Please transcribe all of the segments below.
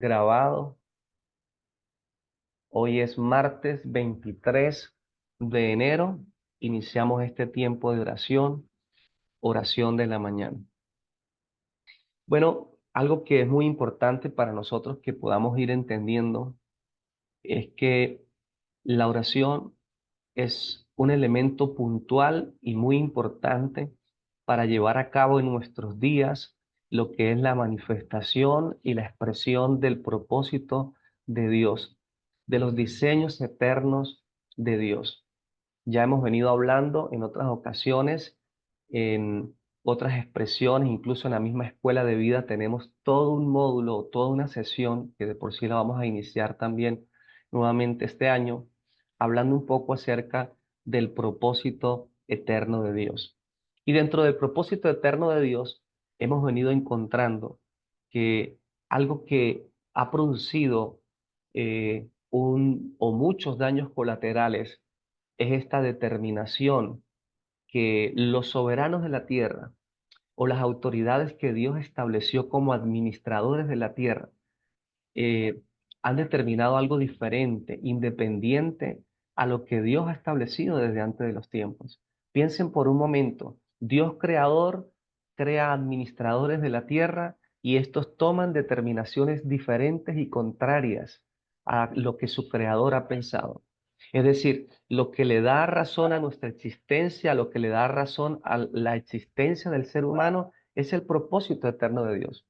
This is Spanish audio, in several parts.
grabado. Hoy es martes 23 de enero. Iniciamos este tiempo de oración, oración de la mañana. Bueno, algo que es muy importante para nosotros que podamos ir entendiendo es que la oración es un elemento puntual y muy importante para llevar a cabo en nuestros días lo que es la manifestación y la expresión del propósito de Dios, de los diseños eternos de Dios. Ya hemos venido hablando en otras ocasiones, en otras expresiones, incluso en la misma escuela de vida tenemos todo un módulo, toda una sesión que de por sí la vamos a iniciar también nuevamente este año, hablando un poco acerca del propósito eterno de Dios. Y dentro del propósito eterno de Dios hemos venido encontrando que algo que ha producido un o muchos daños colaterales es esta determinación que los soberanos de la tierra o las autoridades que Dios estableció como administradores de la tierra eh, han determinado algo diferente, independiente a lo que Dios ha establecido desde antes de los tiempos. Piensen por un momento, Dios creador crea administradores de la tierra y estos toman determinaciones diferentes y contrarias a lo que su creador ha pensado. Es decir, lo que le da razón a nuestra existencia, lo que le da razón a la existencia del ser humano, es el propósito eterno de Dios.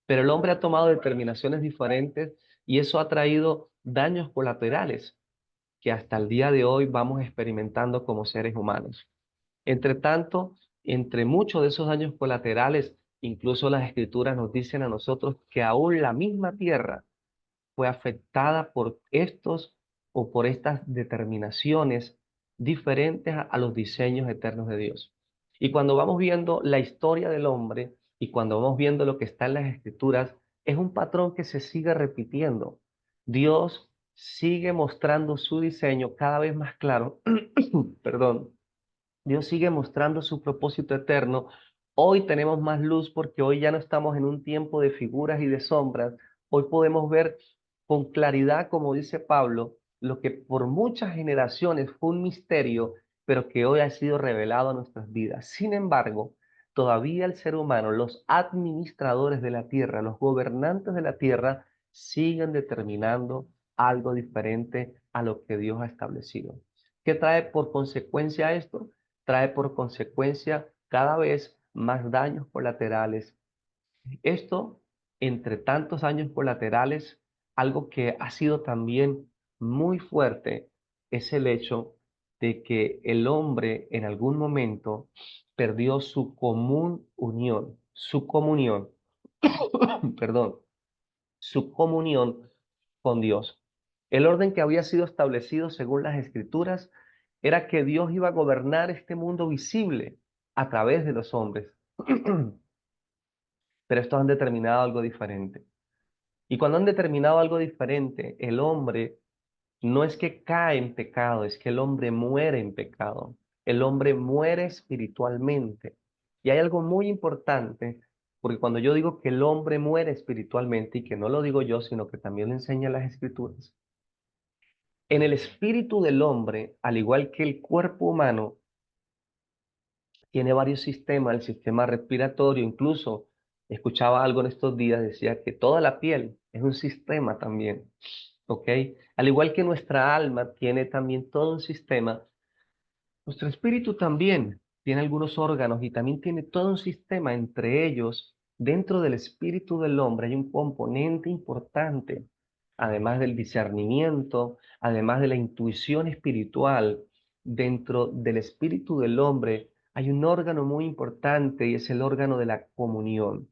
Pero el hombre ha tomado determinaciones diferentes y eso ha traído daños colaterales que hasta el día de hoy vamos experimentando como seres humanos. Entre tanto, entre muchos de esos daños colaterales, incluso las escrituras nos dicen a nosotros que aún la misma tierra fue afectada por estos o por estas determinaciones diferentes a los diseños eternos de Dios. Y cuando vamos viendo la historia del hombre y cuando vamos viendo lo que está en las escrituras, es un patrón que se sigue repitiendo. Dios sigue mostrando su diseño cada vez más claro, perdón, Dios sigue mostrando su propósito eterno. Hoy tenemos más luz porque hoy ya no estamos en un tiempo de figuras y de sombras. Hoy podemos ver con claridad, como dice Pablo, lo que por muchas generaciones fue un misterio, pero que hoy ha sido revelado a nuestras vidas. Sin embargo, todavía el ser humano, los administradores de la tierra, los gobernantes de la tierra, siguen determinando algo diferente a lo que Dios ha establecido. ¿Qué trae por consecuencia esto? Trae por consecuencia cada vez más daños colaterales. Esto, entre tantos daños colaterales, algo que ha sido también muy fuerte es el hecho de que el hombre en algún momento perdió su común unión, su comunión, perdón, su comunión con Dios. El orden que había sido establecido según las Escrituras era que Dios iba a gobernar este mundo visible a través de los hombres. Pero estos han determinado algo diferente. Y cuando han determinado algo diferente, el hombre no es que cae en pecado, es que el hombre muere en pecado. El hombre muere espiritualmente. Y hay algo muy importante, porque cuando yo digo que el hombre muere espiritualmente, y que no lo digo yo, sino que también lo enseñan las Escrituras, en el espíritu del hombre, al igual que el cuerpo humano, tiene varios sistemas, el sistema respiratorio, incluso escuchaba algo en estos días, decía que toda la piel es un sistema también, ¿ok? Al igual que nuestra alma tiene también todo un sistema, nuestro espíritu también tiene algunos órganos y también tiene todo un sistema, entre ellos, dentro del espíritu del hombre hay un componente importante, además del discernimiento, además de la intuición espiritual, dentro del espíritu del hombre hay un órgano muy importante y es el órgano de la comunión.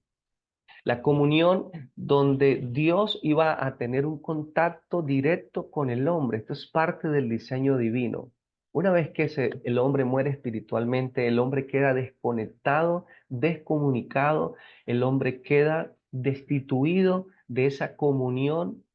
La comunión donde Dios iba a tener un contacto directo con el hombre. Esto es parte del diseño divino. Una vez que el hombre muere espiritualmente, el hombre queda desconectado, descomunicado, el hombre queda destituido de esa comunión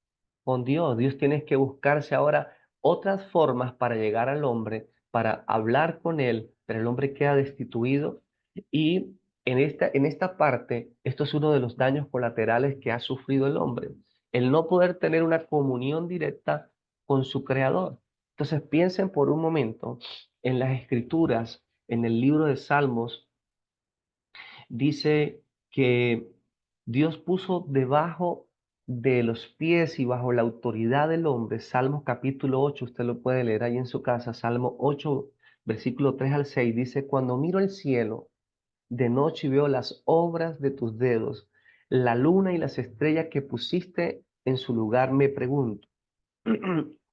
con Dios. Dios tiene que buscarse ahora otras formas para llegar al hombre, para hablar con él, pero el hombre queda destituido y en esta parte, esto es uno de los daños colaterales que ha sufrido el hombre, el no poder tener una comunión directa con su creador. Entonces piensen por un momento en las escrituras, en el libro de Salmos, dice que Dios puso debajo de los pies y bajo la autoridad del hombre, Salmos capítulo 8, usted lo puede leer ahí en su casa, Salmo 8, versículo 3 al 6, dice, cuando miro el cielo de noche y veo las obras de tus dedos, la luna y las estrellas que pusiste en su lugar, me pregunto,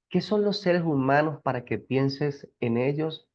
¿qué son los seres humanos para que pienses en ellos?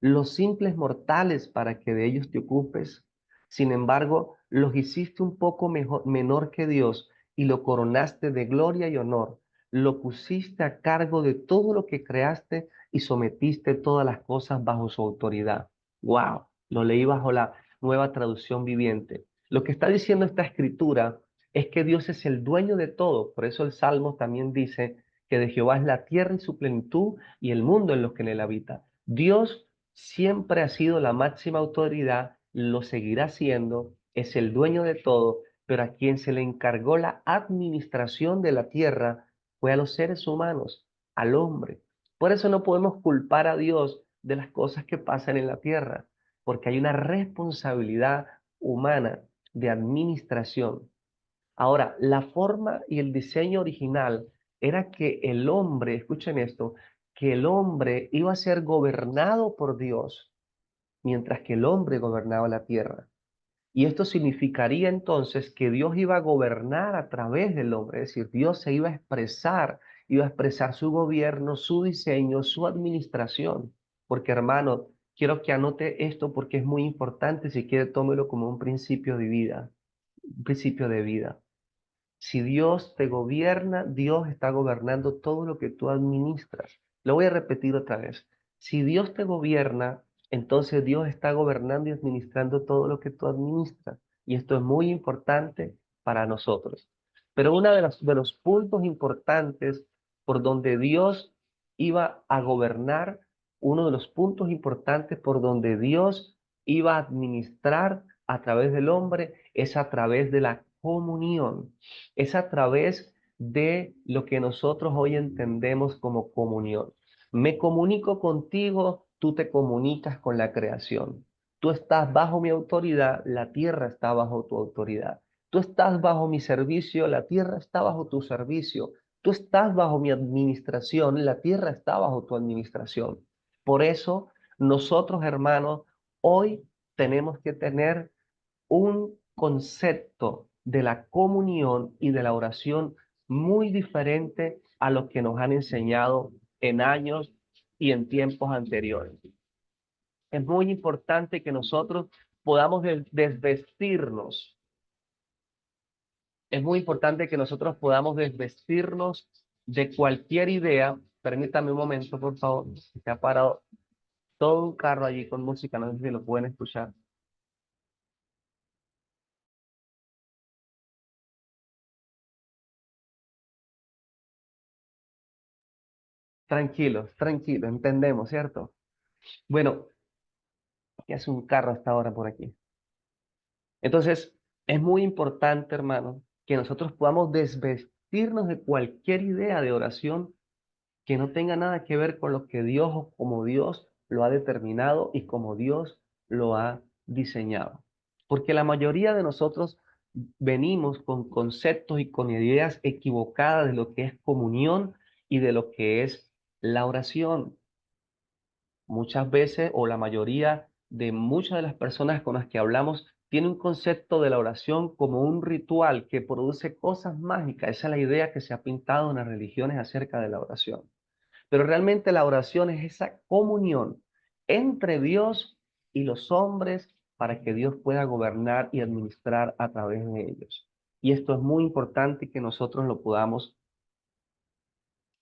Los simples mortales para que de ellos te ocupes. Sin embargo, los hiciste un poco menor que Dios y lo coronaste de gloria y honor. Lo pusiste a cargo de todo lo que creaste y sometiste todas las cosas bajo su autoridad. ¡Wow! Lo leí bajo la nueva traducción viviente. Lo que está diciendo esta escritura es que Dios es el dueño de todo. Por eso el Salmo también dice que de Jehová es la tierra y su plenitud y el mundo en los que en él habita. Dios siempre ha sido la máxima autoridad, lo seguirá siendo, es el dueño de todo, pero a quien se le encargó la administración de la tierra fue a los seres humanos, al hombre. Por eso no podemos culpar a Dios de las cosas que pasan en la tierra, porque hay una responsabilidad humana de administración. Ahora, la forma y el diseño original era que el hombre, escuchen esto, que el hombre iba a ser gobernado por Dios, mientras que el hombre gobernaba la tierra. Y esto significaría entonces que Dios iba a gobernar a través del hombre, es decir, Dios se iba a expresar su gobierno, su diseño, su administración. Porque hermano, quiero que anote esto porque es muy importante, si quiere tómelo como un principio de vida, un principio de vida. Si Dios te gobierna, Dios está gobernando todo lo que tú administras. Lo voy a repetir otra vez. Si Dios te gobierna, entonces Dios está gobernando y administrando todo lo que tú administras. Y esto es muy importante para nosotros. Pero uno de los puntos importantes por donde Dios iba a gobernar, uno de los puntos importantes por donde Dios iba a administrar a través del hombre, es a través de la comunión, es a través de lo que nosotros hoy entendemos como comunión. Me comunico contigo, tú te comunicas con la creación. Tú estás bajo mi autoridad, la tierra está bajo tu autoridad. Tú estás bajo mi servicio, la tierra está bajo tu servicio. Tú estás bajo mi administración, la tierra está bajo tu administración. Por eso, nosotros, hermanos, hoy tenemos que tener un concepto de la comunión y de la oración muy diferente a lo que nos han enseñado en años y en tiempos anteriores. Es muy importante que nosotros podamos desvestirnos. Es muy importante que nosotros podamos desvestirnos de cualquier idea. Permítame un momento, por favor. Se ha parado todo un carro allí con música, no sé si lo pueden escuchar. Tranquilos, tranquilos, entendemos, ¿cierto? Bueno, ¿qué hace un carro hasta ahora por aquí? Entonces, es muy importante, hermano, que nosotros podamos desvestirnos de cualquier idea de oración que no tenga nada que ver con lo que Dios o como Dios lo ha determinado y como Dios lo ha diseñado. Porque la mayoría de nosotros venimos con conceptos y con ideas equivocadas de lo que es comunión y de lo que es la oración. Muchas veces, o la mayoría de muchas de las personas con las que hablamos, tiene un concepto de la oración como un ritual que produce cosas mágicas. Esa es la idea que se ha pintado en las religiones acerca de la oración. Pero realmente la oración es esa comunión entre Dios y los hombres para que Dios pueda gobernar y administrar a través de ellos. Y esto es muy importante que nosotros lo podamos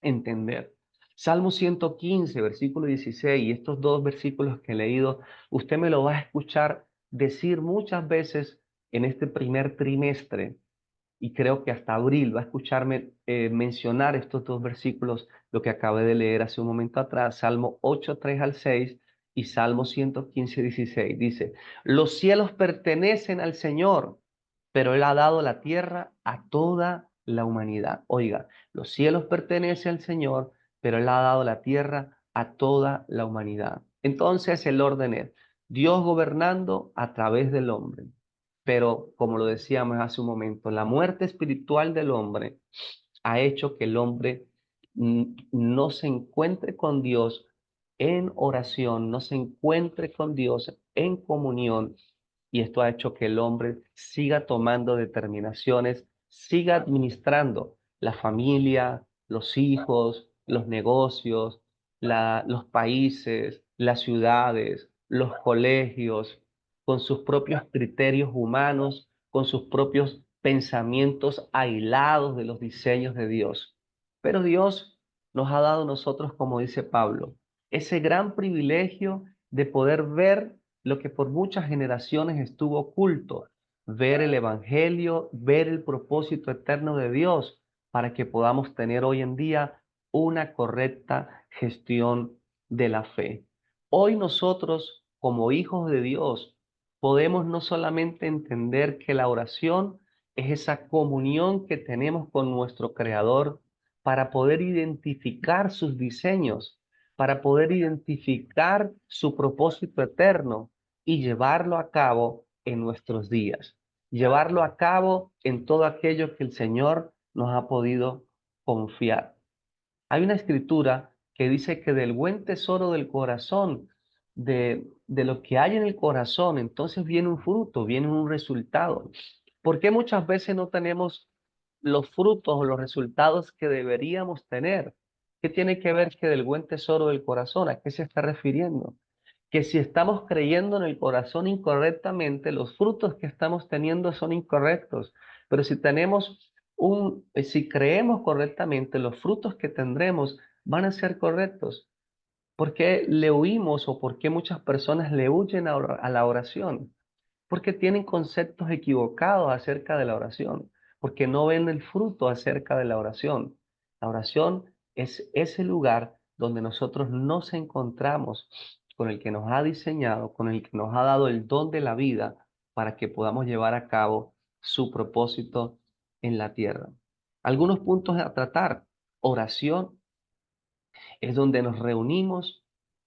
entender. Salmo 115, versículo 16, y estos dos versículos que he leído, usted me lo va a escuchar decir muchas veces en este primer trimestre, y creo que hasta abril va a escucharme mencionar estos dos versículos, lo que acabé de leer hace un momento atrás, Salmo 8, 3 al 6 y Salmo 115, 16. Dice, los cielos pertenecen al Señor, pero Él ha dado la tierra a toda la humanidad. Oiga, los cielos pertenecen al Señor, pero Él ha dado la tierra a toda la humanidad. Entonces el orden es Dios gobernando a través del hombre. Pero, como lo decíamos hace un momento, la muerte espiritual del hombre ha hecho que el hombre no se encuentre con Dios en oración, no se encuentre con Dios en comunión, y esto ha hecho que el hombre siga tomando determinaciones, siga administrando la familia, los hijos, los negocios, los países, las ciudades, los colegios, con sus propios criterios humanos, con sus propios pensamientos aislados de los diseños de Dios. Pero Dios nos ha dado a nosotros, como dice Pablo, ese gran privilegio de poder ver lo que por muchas generaciones estuvo oculto, ver el Evangelio, ver el propósito eterno de Dios, para que podamos tener hoy en día una correcta gestión de la fe. Hoy nosotros, como hijos de Dios, podemos no solamente entender que la oración es esa comunión que tenemos con nuestro Creador para poder identificar sus diseños, para poder identificar su propósito eterno y llevarlo a cabo en nuestros días, llevarlo a cabo en todo aquello que el Señor nos ha podido confiar. Hay una escritura que dice que del buen tesoro del corazón, de lo que hay en el corazón, entonces viene un fruto, viene un resultado. ¿Por qué muchas veces no tenemos los frutos o los resultados que deberíamos tener? ¿Qué tiene que ver que del buen tesoro del corazón? ¿A qué se está refiriendo? Que si estamos creyendo en el corazón incorrectamente, los frutos que estamos teniendo son incorrectos. Pero si creemos correctamente, los frutos que tendremos van a ser correctos. ¿Por qué le huimos o por qué muchas personas le huyen a la oración? Porque tienen conceptos equivocados acerca de la oración, porque no ven el fruto acerca de la oración. La oración es ese lugar donde nosotros nos encontramos con el que nos ha diseñado, con el que nos ha dado el don de la vida para que podamos llevar a cabo su propósito en la tierra. Algunos puntos a tratar. Oración es donde nos reunimos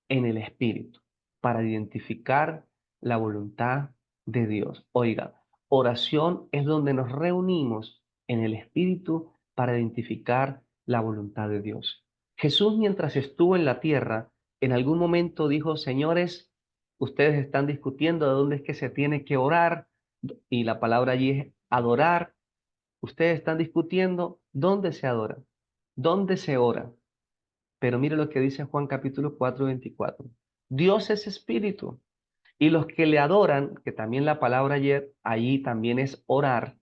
en el Espíritu para identificar la voluntad de Dios. Oiga, oración es donde nos reunimos en el Espíritu para identificar la voluntad de Dios. Jesús, mientras estuvo en la tierra, en algún momento dijo: señores, ustedes están discutiendo de dónde es que se tiene que orar, y la palabra allí es adorar. Ustedes están discutiendo dónde se adora, dónde se ora. Pero mire lo que dice Juan capítulo 4:24. Dios es espíritu, y los que le adoran, que también la palabra ayer allí también es orar,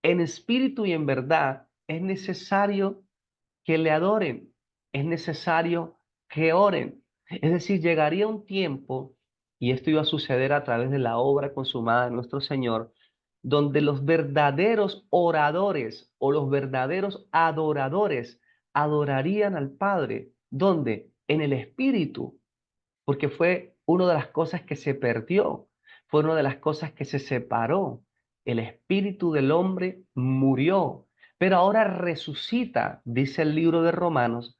en espíritu y en verdad, es necesario que le adoren, es necesario que oren. Es decir, llegaría un tiempo, y esto iba a suceder a través de la obra consumada de nuestro Señor, donde los verdaderos oradores o los verdaderos adoradores adorarían al Padre. ¿Dónde? En el Espíritu, porque fue una de las cosas que se perdió, fue una de las cosas que se separó. El espíritu del hombre murió, pero ahora resucita, dice el libro de Romanos,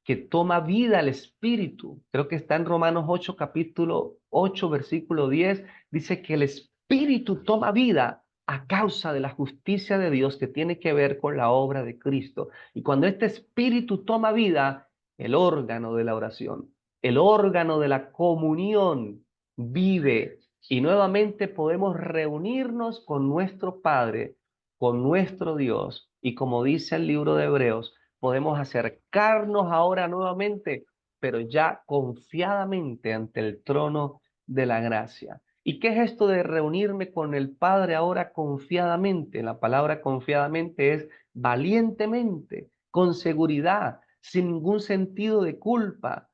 que toma vida al espíritu. Creo que está en Romanos 8, capítulo 8, versículo 10, dice que el espíritu toma vida a causa de la justicia de Dios que tiene que ver con la obra de Cristo. Y cuando este espíritu toma vida, el órgano de la oración, el órgano de la comunión vive, y nuevamente podemos reunirnos con nuestro Padre, con nuestro Dios, y como dice el libro de Hebreos, podemos acercarnos ahora nuevamente, pero ya confiadamente ante el trono de la gracia. ¿Y qué es esto de reunirme con el Padre ahora confiadamente? La palabra confiadamente es valientemente, con seguridad, sin ningún sentido de culpa,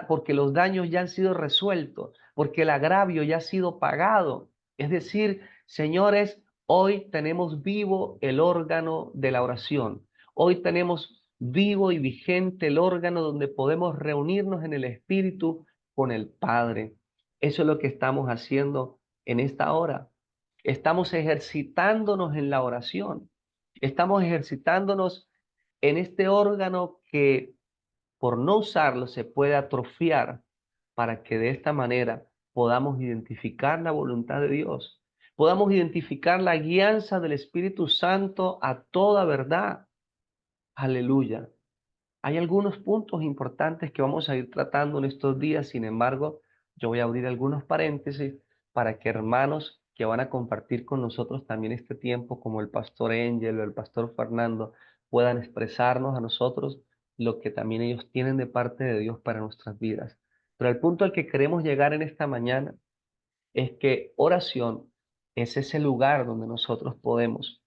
porque los daños ya han sido resueltos, porque el agravio ya ha sido pagado. Es decir, señores, hoy tenemos vivo el órgano de la oración. Hoy tenemos vivo y vigente el órgano donde podemos reunirnos en el Espíritu con el Padre. Eso es lo que estamos haciendo en esta hora. Estamos ejercitándonos en la oración. Estamos ejercitándonos en este órgano que por no usarlo se puede atrofiar para que de esta manera podamos identificar la voluntad de Dios, podamos identificar la guianza del Espíritu Santo a toda verdad. Aleluya. Hay algunos puntos importantes que vamos a ir tratando en estos días. Sin embargo, yo voy a abrir algunos paréntesis para que hermanos que van a compartir con nosotros también este tiempo, como el pastor Angel o el pastor Fernando, puedan expresarnos a nosotros lo que también ellos tienen de parte de Dios para nuestras vidas. Pero el punto al que queremos llegar en esta mañana es que oración es ese lugar donde nosotros podemos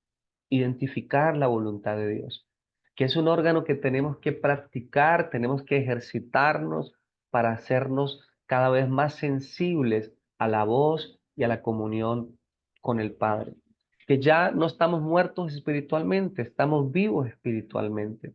identificar la voluntad de Dios, que es un órgano que tenemos que practicar, tenemos que ejercitarnos para hacernos cada vez más sensibles a la voz y a la comunión con el Padre. Que ya no estamos muertos espiritualmente, estamos vivos espiritualmente.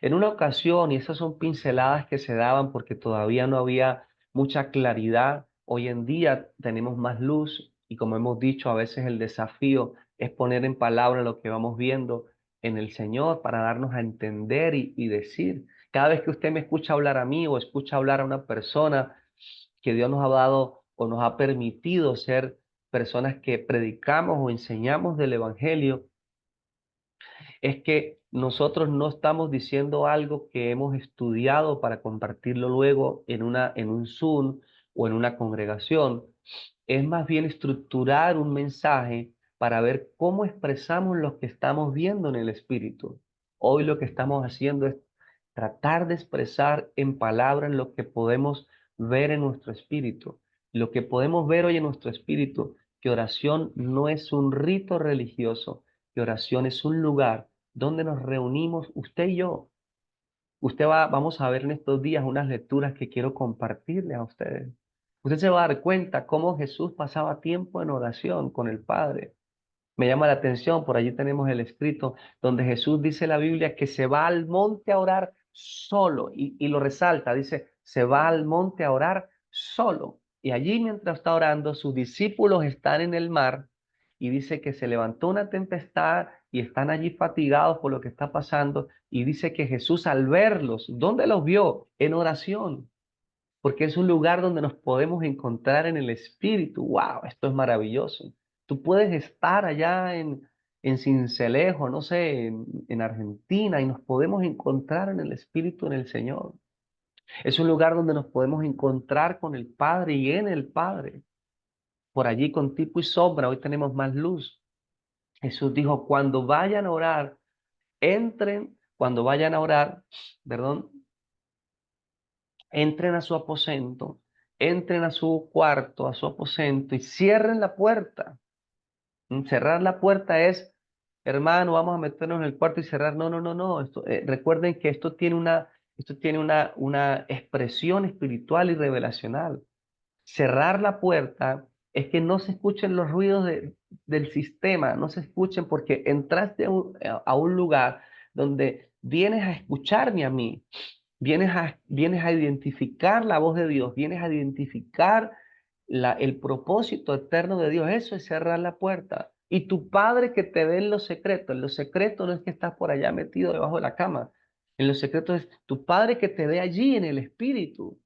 En una ocasión, y esas son pinceladas que se daban porque todavía no había mucha claridad, hoy en día tenemos más luz y como hemos dicho, a veces el desafío es poner en palabra lo que vamos viendo en el Señor para darnos a entender y decir. Cada vez que usted me escucha hablar a mí o escucha hablar a una persona que Dios nos ha dado o nos ha permitido ser personas que predicamos o enseñamos del Evangelio, es que nosotros no estamos diciendo algo que hemos estudiado para compartirlo luego en un Zoom o en una congregación. Es más bien estructurar un mensaje para ver cómo expresamos lo que estamos viendo en el Espíritu. Hoy lo que estamos haciendo es tratar de expresar en palabras lo que podemos ver en nuestro espíritu. Lo que podemos ver hoy en nuestro espíritu, que oración no es un rito religioso, que oración es un lugar donde nos reunimos usted y yo. Vamos a ver en estos días unas lecturas que quiero compartirles a ustedes. Usted se va a dar cuenta cómo Jesús pasaba tiempo en oración con el Padre. Me llama la atención, por allí tenemos el escrito donde Jesús dice en la Biblia que se va al monte a orar solo y lo resalta, dice, se va al monte a orar solo. Y allí mientras está orando, sus discípulos están en el mar y dice que se levantó una tempestad y están allí fatigados por lo que está pasando y dice que Jesús al verlos, ¿dónde los vio? En oración, porque es un lugar donde nos podemos encontrar en el Espíritu. ¡Wow! Esto es maravilloso. Tú puedes estar allá en Sincelejo, no sé, en Argentina, y nos podemos encontrar en el Espíritu, en el Señor. Es un lugar donde nos podemos encontrar con el Padre y en el Padre. Por allí con tipo y sombra, hoy tenemos más luz. Jesús dijo, cuando vayan a orar, cuando vayan a orar, perdón, entren a su aposento, entren a su cuarto, a su aposento y cierren la puerta. Cerrar la puerta es, hermano, vamos a meternos en el cuarto y cerrar. No, no, no, no. Recuerden que esto tiene una expresión espiritual y revelacional. Cerrar la puerta es que no se escuchen los ruidos del sistema, no se escuchen porque entraste a un lugar donde vienes a escucharme a mí. Vienes a identificar la voz de Dios, vienes a identificar el propósito eterno de Dios. Eso es cerrar la puerta. Y tu Padre que te ve en los secretos no es que estás por allá metido debajo de la cama. En los secretos es tu Padre que te ve allí en el Espíritu,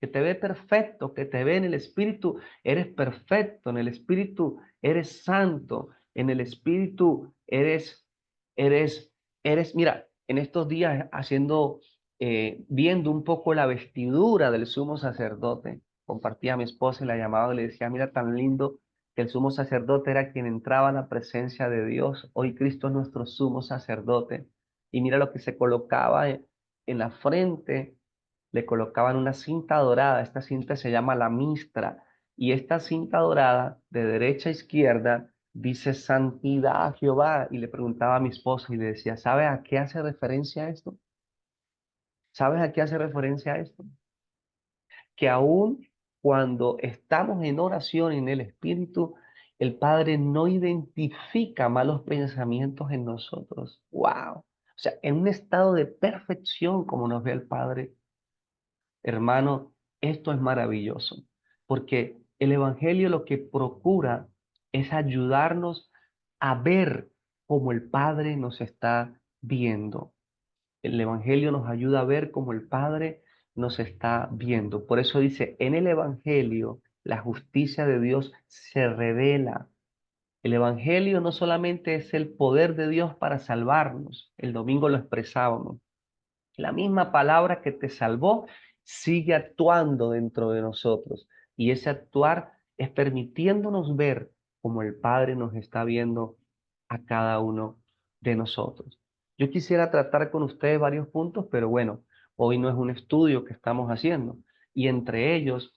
que te ve perfecto, que te ve en el Espíritu, eres perfecto, en el Espíritu eres santo, en el Espíritu eres, mira, en estos días viendo un poco la vestidura del sumo sacerdote, compartía a mi esposa y la llamaba y le decía, mira tan lindo que el sumo sacerdote era quien entraba a la presencia de Dios. Hoy Cristo es nuestro sumo sacerdote. Y mira lo que se colocaba en la frente, le colocaban una cinta dorada. Esta cinta se llama la mistra. Y esta cinta dorada, de derecha a izquierda, dice santidad a Jehová. Y le preguntaba a mi esposa y le decía, ¿sabes a qué hace referencia esto? ¿Sabes a qué hace referencia esto? Que aún cuando estamos en oración en el Espíritu, el Padre no identifica malos pensamientos en nosotros. ¡Wow! O sea, en un estado de perfección como nos ve el Padre, hermano, esto es maravilloso, porque el Evangelio lo que procura es ayudarnos a ver como el Padre nos está viendo. El Evangelio nos ayuda a ver como el Padre nos está viendo. Por eso dice, en el Evangelio la justicia de Dios se revela. El Evangelio no solamente es el poder de Dios para salvarnos, el domingo lo expresábamos. La misma palabra que te salvó sigue actuando dentro de nosotros. Y ese actuar es permitiéndonos ver como el Padre nos está viendo a cada uno de nosotros. Yo quisiera tratar con ustedes varios puntos, pero bueno, hoy no es un estudio que estamos haciendo. Y entre ellos,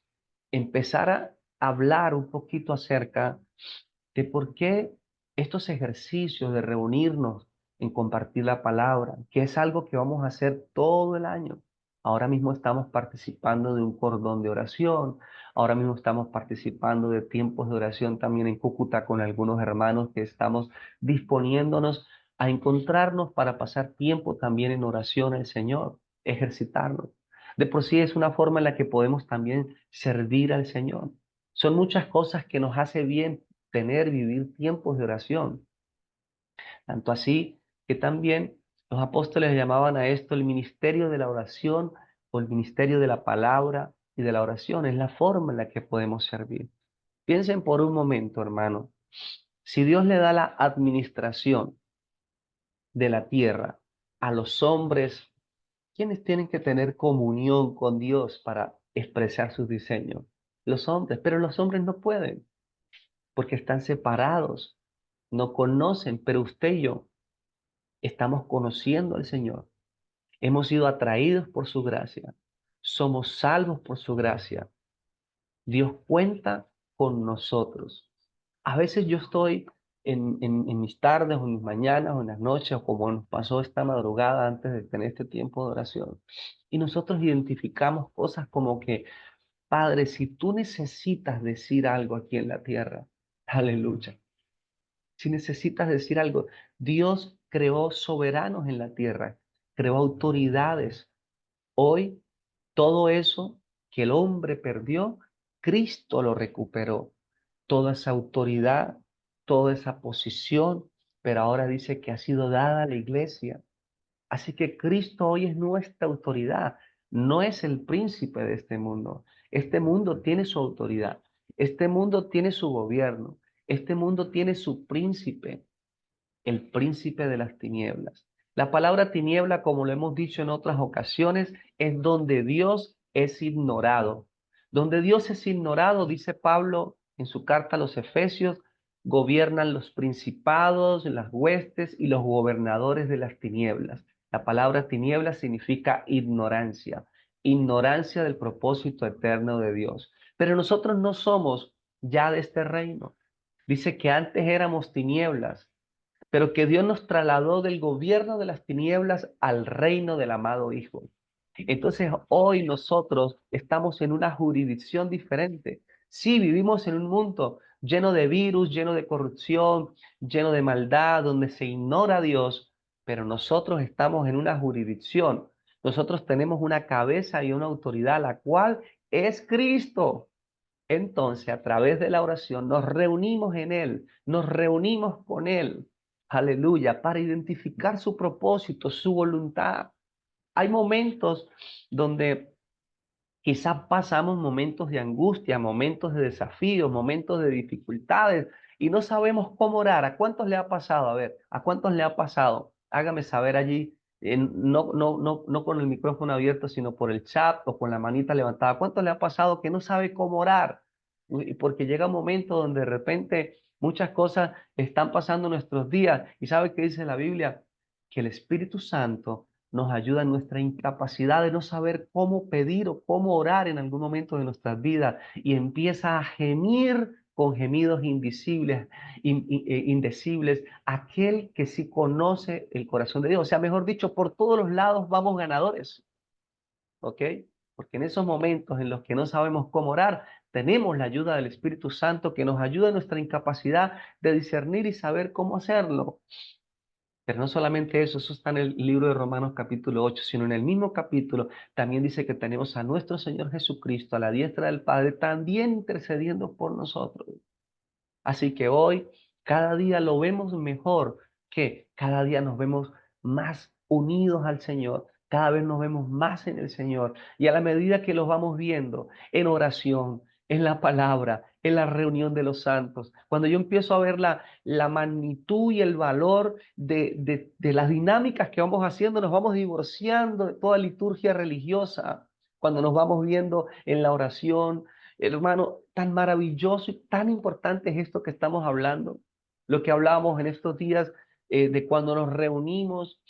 empezar a hablar un poquito acerca de por qué estos ejercicios de reunirnos en compartir la palabra, que es algo que vamos a hacer todo el año. Ahora mismo estamos participando de un cordón de oración, ahora mismo estamos participando de tiempos de oración también en Cúcuta con algunos hermanos que estamos disponiéndonos a encontrarnos para pasar tiempo también en oración al Señor, ejercitarnos. De por sí es una forma en la que podemos también servir al Señor. Son muchas cosas que nos hace bien tener, vivir tiempos de oración. Tanto así que también los apóstoles llamaban a esto el ministerio de la oración o el ministerio de la palabra y de la oración. Es la forma en la que podemos servir. Piensen por un momento, hermano, si Dios le da la administración de la tierra a los hombres, ¿quiénes tienen que tener comunión con Dios para expresar sus diseños? Los hombres, pero los hombres no pueden porque están separados, no conocen, pero usted y yo estamos conociendo al Señor. Hemos sido atraídos por su gracia. Somos salvos por su gracia. Dios cuenta con nosotros. A veces yo estoy en mis tardes o en mis mañanas o en las noches o como nos pasó esta madrugada antes de tener este tiempo de oración. Y nosotros identificamos cosas como que, Padre, si tú necesitas decir algo aquí en la tierra, aleluya. Si necesitas decir algo, Dios creó soberanos en la tierra, creó autoridades. Hoy, todo eso que el hombre perdió, Cristo lo recuperó. Toda esa autoridad, toda esa posición, pero ahora dice que ha sido dada a la iglesia. Así que Cristo hoy es nuestra autoridad, no es el príncipe de este mundo. Este mundo tiene su autoridad, este mundo tiene su gobierno, este mundo tiene su príncipe, el príncipe de las tinieblas. La palabra tiniebla, como lo hemos dicho en otras ocasiones, es donde Dios es ignorado. Donde Dios es ignorado, dice Pablo en su carta a los Efesios, gobiernan los principados, las huestes y los gobernadores de las tinieblas. La palabra tiniebla significa ignorancia, ignorancia del propósito eterno de Dios. Pero nosotros no somos ya de este reino. Dice que antes éramos tinieblas, pero que Dios nos trasladó del gobierno de las tinieblas al reino del amado Hijo. Entonces hoy nosotros estamos en una jurisdicción diferente. Sí, vivimos en un mundo lleno de virus, lleno de corrupción, lleno de maldad, donde se ignora a Dios, pero nosotros estamos en una jurisdicción. Nosotros tenemos una cabeza y una autoridad, la cual es Cristo. Entonces, a través de la oración nos reunimos en Él, nos reunimos con Él, aleluya, para identificar su propósito, su voluntad. Hay momentos donde quizás pasamos momentos de angustia, momentos de desafíos, momentos de dificultades y no sabemos cómo orar. ¿A cuántos le ha pasado? A ver, ¿a cuántos le ha pasado? Hágame saber allí, no con el micrófono abierto, sino por el chat o con la manita levantada. ¿A cuántos le ha pasado que no sabe cómo orar? Y porque llega un momento donde de repente muchas cosas están pasando en nuestros días. ¿Y sabe qué dice la Biblia? Que el Espíritu Santo nos ayuda en nuestra incapacidad de no saber cómo pedir o cómo orar en algún momento de nuestras vidas y empieza a gemir con gemidos invisibles, indecibles, aquel que sí conoce el corazón de Dios. O sea, mejor dicho, por todos los lados vamos ganadores, ¿ok? Porque en esos momentos en los que no sabemos cómo orar, tenemos la ayuda del Espíritu Santo que nos ayuda en nuestra incapacidad de discernir y saber cómo hacerlo. Pero no solamente eso está en el libro de Romanos capítulo 8, sino en el mismo capítulo también dice que tenemos a nuestro Señor Jesucristo a la diestra del Padre también intercediendo por nosotros. Así que hoy cada día lo vemos mejor que cada día nos vemos más unidos al Señor, cada vez nos vemos más en el Señor. Y a la medida que los vamos viendo en oración, en la palabra, en la reunión de los santos, cuando yo empiezo a ver la magnitud y el valor de las dinámicas que vamos haciendo, nos vamos divorciando de toda liturgia religiosa, cuando nos vamos viendo en la oración, hermano, tan maravilloso y tan importante es esto que estamos hablando, lo que hablábamos en estos días de cuando nos reunimos.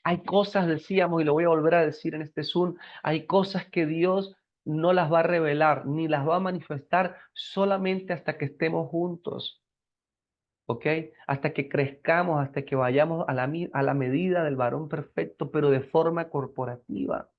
Hay cosas, decíamos, y lo voy a volver a decir en este Zoom, hay cosas que Dios no las va a revelar ni las va a manifestar solamente hasta que estemos juntos, ¿ok? Hasta que crezcamos, hasta que vayamos a la medida del varón perfecto, pero de forma corporativa.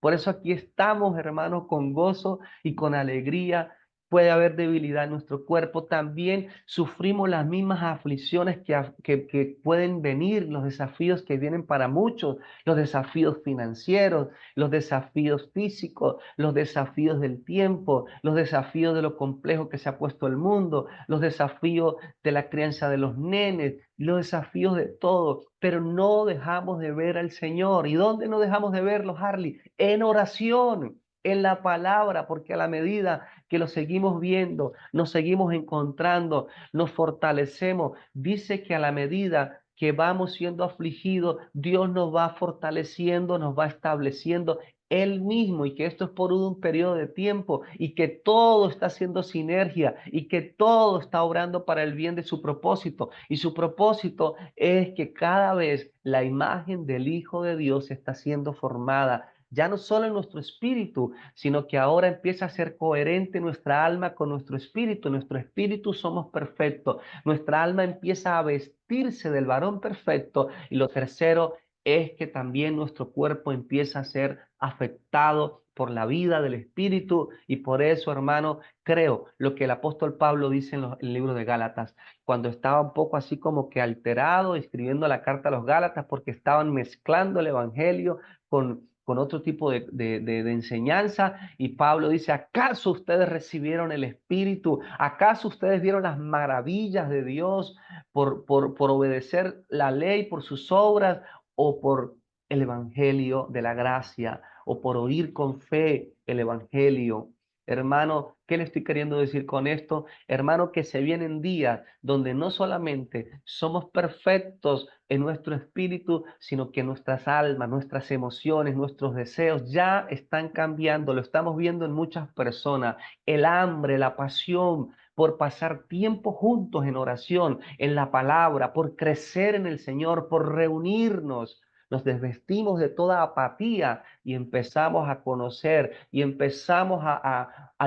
Por eso aquí estamos, hermanos, con gozo y con alegría. Puede haber debilidad en nuestro cuerpo. También sufrimos las mismas aflicciones que pueden venir, los desafíos que vienen para muchos, los desafíos financieros, los desafíos físicos, los desafíos del tiempo, los desafíos de lo complejo que se ha puesto el mundo, los desafíos de la crianza de los nenes, los desafíos de todo, pero no dejamos de ver al Señor. ¿Y dónde no dejamos de verlo, Harley? En oración, en la palabra, porque a la medida que lo seguimos viendo, nos seguimos encontrando, nos fortalecemos. Dice que a la medida que vamos siendo afligidos, Dios nos va fortaleciendo, nos va estableciendo Él mismo, y que esto es por un periodo de tiempo y que todo está haciendo sinergia y que todo está obrando para el bien de su propósito. Y su propósito es que cada vez la imagen del Hijo de Dios está siendo formada, ya no solo en nuestro espíritu, sino que ahora empieza a ser coherente nuestra alma con nuestro espíritu. En nuestro espíritu somos perfectos, nuestra alma empieza a vestirse del varón perfecto, y lo tercero es que también nuestro cuerpo empieza a ser afectado por la vida del espíritu. Y por eso, hermano, creo lo que el apóstol Pablo dice en el libro de Gálatas, cuando estaba un poco así como que alterado escribiendo la carta a los Gálatas, porque estaban mezclando el evangelio con otro tipo de enseñanza. Y Pablo dice: ¿acaso ustedes recibieron el Espíritu? ¿Acaso ustedes vieron las maravillas de Dios por obedecer la ley, por sus obras, o por el Evangelio de la gracia, o por oír con fe el Evangelio? Hermano, ¿qué le estoy queriendo decir con esto? Hermano, que se vienen días donde no solamente somos perfectos en nuestro espíritu, sino que nuestras almas, nuestras emociones, nuestros deseos ya están cambiando. Lo estamos viendo en muchas personas. El hambre, la pasión por pasar tiempo juntos en oración, en la palabra, por crecer en el Señor, por reunirnos. Nos desvestimos de toda apatía y empezamos a conocer y empezamos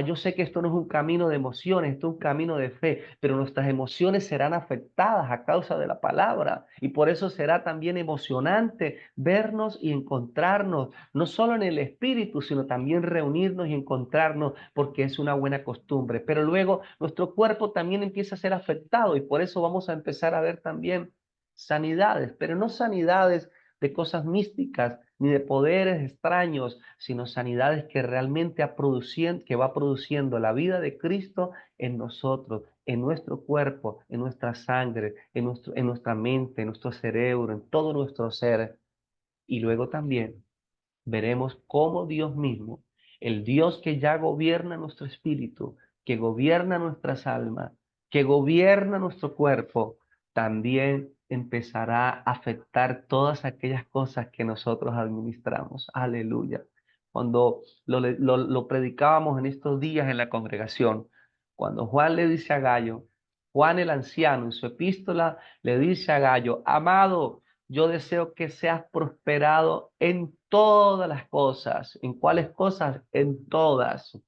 yo sé que esto no es un camino de emociones, esto es un camino de fe, pero nuestras emociones serán afectadas a causa de la palabra, y por eso será también emocionante vernos y encontrarnos, no solo en el espíritu, sino también reunirnos y encontrarnos, porque es una buena costumbre. Pero luego nuestro cuerpo también empieza a ser afectado, y por eso vamos a empezar a ver también sanidades, pero no sanidades de cosas místicas ni de poderes extraños, sino sanidades que realmente que va produciendo la vida de Cristo en nosotros, en nuestro cuerpo, en nuestra sangre, en nuestra mente, en nuestro cerebro, en todo nuestro ser. Y luego también veremos cómo Dios mismo, el Dios que ya gobierna nuestro espíritu, que gobierna nuestras almas, que gobierna nuestro cuerpo, también empezará a afectar todas aquellas cosas que nosotros administramos. Aleluya. Cuando lo predicábamos en estos días en la congregación, cuando Juan le dice a Gallo, Juan el anciano en su epístola le dice a Gallo: amado, yo deseo que seas prosperado en todas las cosas. ¿En cuáles cosas? En todas.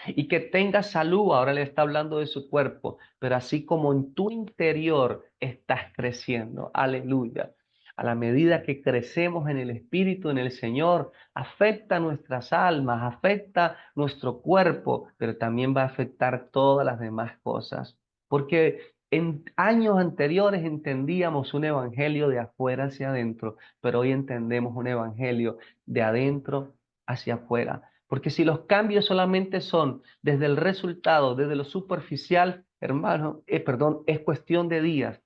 Y que tengas salud. Ahora le está hablando de su cuerpo, pero así como en tu interior estás creciendo. Aleluya. A la medida que crecemos en el Espíritu, en el Señor, afecta nuestras almas, afecta nuestro cuerpo, pero también va a afectar todas las demás cosas. Porque en años anteriores entendíamos un evangelio de afuera hacia adentro, pero hoy entendemos un evangelio de adentro hacia afuera. Porque si los cambios solamente son desde el resultado, desde lo superficial, hermano, perdón, es cuestión de días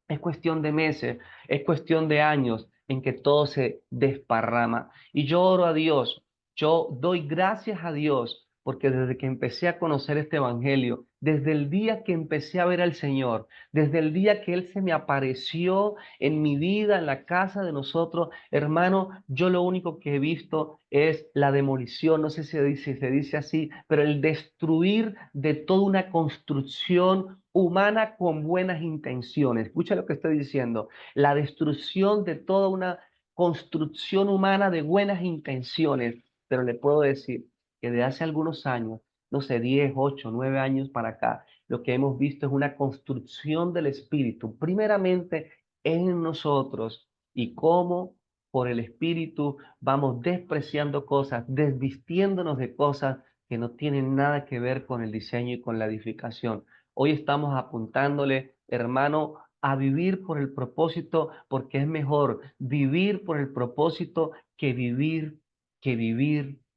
Es cuestión de meses, es cuestión de años en que todo se desparrama. Y yo oro a Dios, yo doy gracias a Dios, porque desde que empecé a conocer este evangelio, desde el día que empecé a ver al Señor, desde el día que Él se me apareció en mi vida, en la casa de nosotros, hermano, yo lo único que he visto es la demolición, no sé si se dice así, pero el destruir de toda una construcción humana con buenas intenciones. Escucha lo que estoy diciendo. La destrucción de toda una construcción humana de buenas intenciones. Pero le puedo decir que de hace algunos años, no sé, 10, 8, 9 años para acá, lo que hemos visto es una construcción del espíritu, primeramente en nosotros, y cómo por el espíritu vamos despreciando cosas, desvistiéndonos de cosas que no tienen nada que ver con el diseño y con la edificación. Hoy estamos apuntándole, hermano, a vivir por el propósito, porque es mejor vivir por el propósito que vivir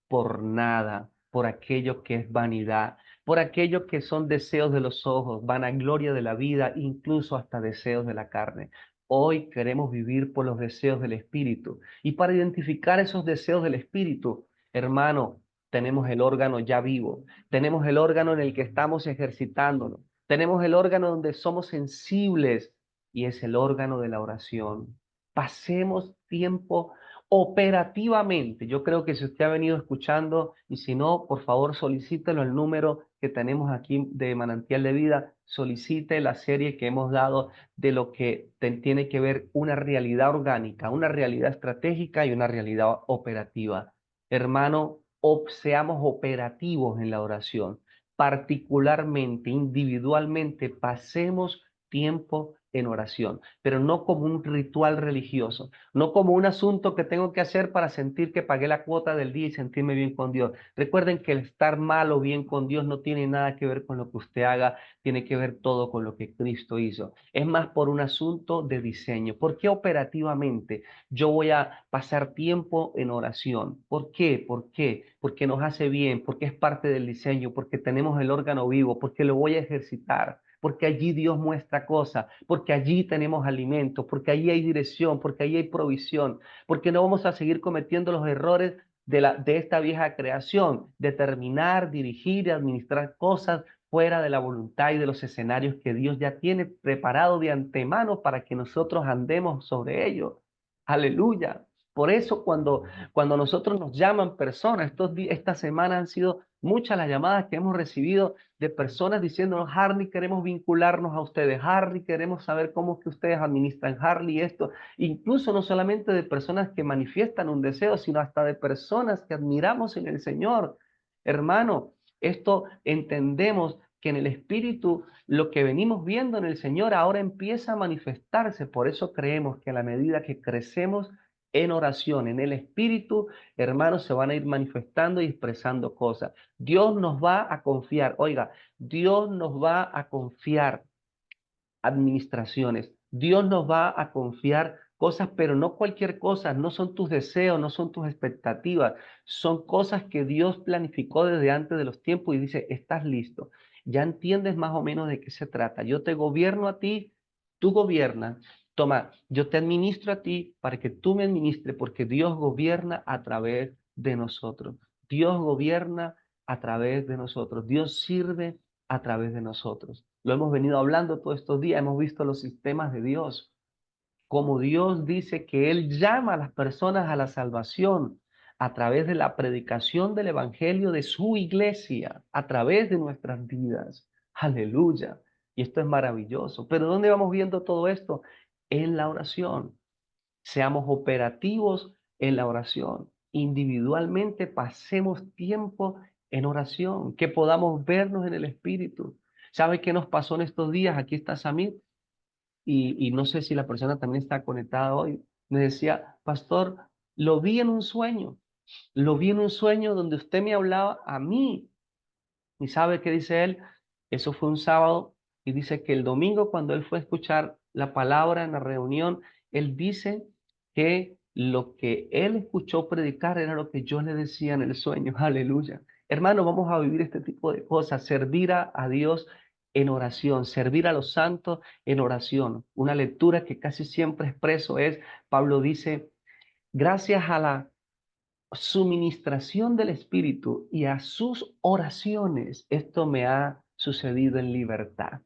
por nada, por aquello que es vanidad, por aquello que son deseos de los ojos, vanagloria de la vida, incluso hasta deseos de la carne. Hoy queremos vivir por los deseos del Espíritu. Y para identificar esos deseos del Espíritu, hermano, tenemos el órgano ya vivo, tenemos el órgano en el que estamos ejercitándonos, tenemos el órgano donde somos sensibles y es el órgano de la oración. Pasemos tiempo operativamente. Yo creo que si usted ha venido escuchando y si no, por favor solicítelo el número que tenemos aquí de Manantial de Vida, solicite la serie que hemos dado de lo que tiene que ver una realidad orgánica, una realidad estratégica y una realidad operativa. Hermano, seamos operativos en la oración, particularmente, individualmente, pasemos tiempo en oración, pero no como un ritual religioso, no como un asunto que tengo que hacer para sentir que pagué la cuota del día y sentirme bien con Dios. Recuerden que el estar mal o bien con Dios no tiene nada que ver con lo que usted haga, tiene que ver todo con lo que Cristo hizo. Es más por un asunto de diseño. ¿Por qué operativamente yo voy a pasar tiempo en oración? ¿Por qué? ¿Por qué? Porque nos hace bien, porque es parte del diseño, porque tenemos el órgano vivo, porque lo voy a ejercitar, porque allí Dios muestra cosas, porque allí tenemos alimento, porque allí hay dirección, porque allí hay provisión, porque no vamos a seguir cometiendo los errores de esta vieja creación, determinar, dirigir y administrar cosas fuera de la voluntad y de los escenarios que Dios ya tiene preparado de antemano para que nosotros andemos sobre ellos. Aleluya. Por eso cuando nosotros nos llaman personas, esta semana han sido muchas las llamadas que hemos recibido de personas diciéndonos, Harley, queremos vincularnos a ustedes, Harley, queremos saber cómo es que ustedes administran Harley esto, incluso no solamente de personas que manifiestan un deseo, sino hasta de personas que admiramos en el Señor. Hermano, esto entendemos que en el Espíritu lo que venimos viendo en el Señor ahora empieza a manifestarse. Por eso creemos que a la medida que crecemos en oración, en el Espíritu, hermanos, se van a ir manifestando y expresando cosas. Dios nos va a confiar, oiga, Dios nos va a confiar administraciones. Dios nos va a confiar cosas, pero no cualquier cosa, no son tus deseos, no son tus expectativas, son cosas que Dios planificó desde antes de los tiempos y dice, estás listo, ya entiendes más o menos de qué se trata. Yo te gobierno a ti, tú gobiernas. Toma, yo te administro a ti para que tú me administres, porque Dios gobierna a través de nosotros. Dios gobierna a través de nosotros. Dios sirve a través de nosotros. Lo hemos venido hablando todos estos días, hemos visto los sistemas de Dios, como Dios dice que Él llama a las personas a la salvación a través de la predicación del Evangelio de su iglesia, a través de nuestras vidas. Aleluya. Y esto es maravilloso. Pero ¿dónde vamos viendo todo esto? En la oración. Seamos operativos en la oración. Individualmente pasemos tiempo en oración, que podamos vernos en el Espíritu. ¿Sabe qué nos pasó en estos días? Aquí está Samir y no sé si la persona también está conectada hoy. Me decía, pastor, lo vi en un sueño, lo vi en un sueño donde usted me hablaba a mí. ¿Y sabe qué dice él? Eso fue un sábado y dice que el domingo cuando él fue a escuchar la palabra en la reunión, él dice que lo que él escuchó predicar era lo que yo le decía en el sueño. Aleluya. Hermano, vamos a vivir este tipo de cosas, servir a Dios en oración, servir a los santos en oración. Una lectura que casi siempre expreso es, Pablo dice, gracias a la suministración del Espíritu y a sus oraciones, esto me ha sucedido en libertad,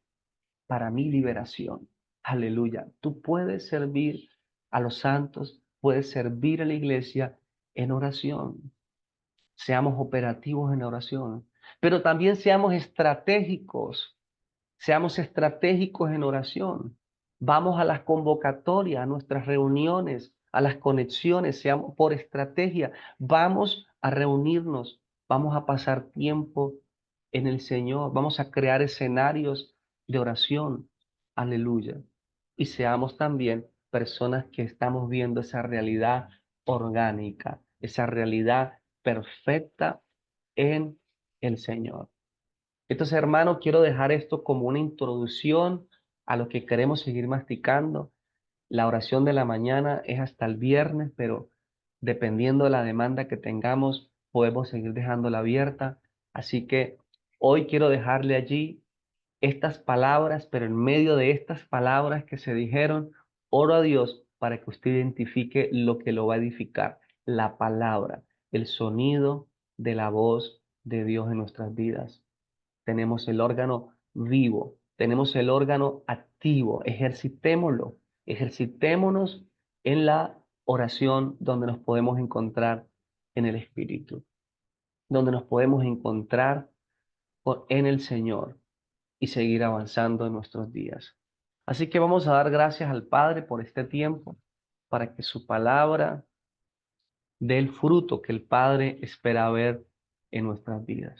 para mi liberación. Aleluya. Tú puedes servir a los santos, puedes servir a la iglesia en oración. Seamos operativos en oración, pero también seamos estratégicos en oración. Vamos a las convocatorias, a nuestras reuniones, a las conexiones, seamos por estrategia. Vamos a reunirnos, vamos a pasar tiempo en el Señor, vamos a crear escenarios de oración. Aleluya. Y seamos también personas que estamos viendo esa realidad orgánica, esa realidad perfecta en el Señor. Entonces, hermano, quiero dejar esto como una introducción a lo que queremos seguir masticando. La oración de la mañana es hasta el viernes, pero dependiendo de la demanda que tengamos, podemos seguir dejándola abierta. Así que hoy quiero dejarle allí estas palabras, pero en medio de estas palabras que se dijeron, oro a Dios para que usted identifique lo que lo va a edificar, la palabra, el sonido de la voz de Dios en nuestras vidas. Tenemos el órgano vivo, tenemos el órgano activo, ejercitémoslo, ejercitémonos en la oración donde nos podemos encontrar en el Espíritu, donde nos podemos encontrar en el Señor y seguir avanzando en nuestros días. Así que vamos a dar gracias al Padre por este tiempo, para que su palabra dé el fruto que el Padre espera ver en nuestras vidas.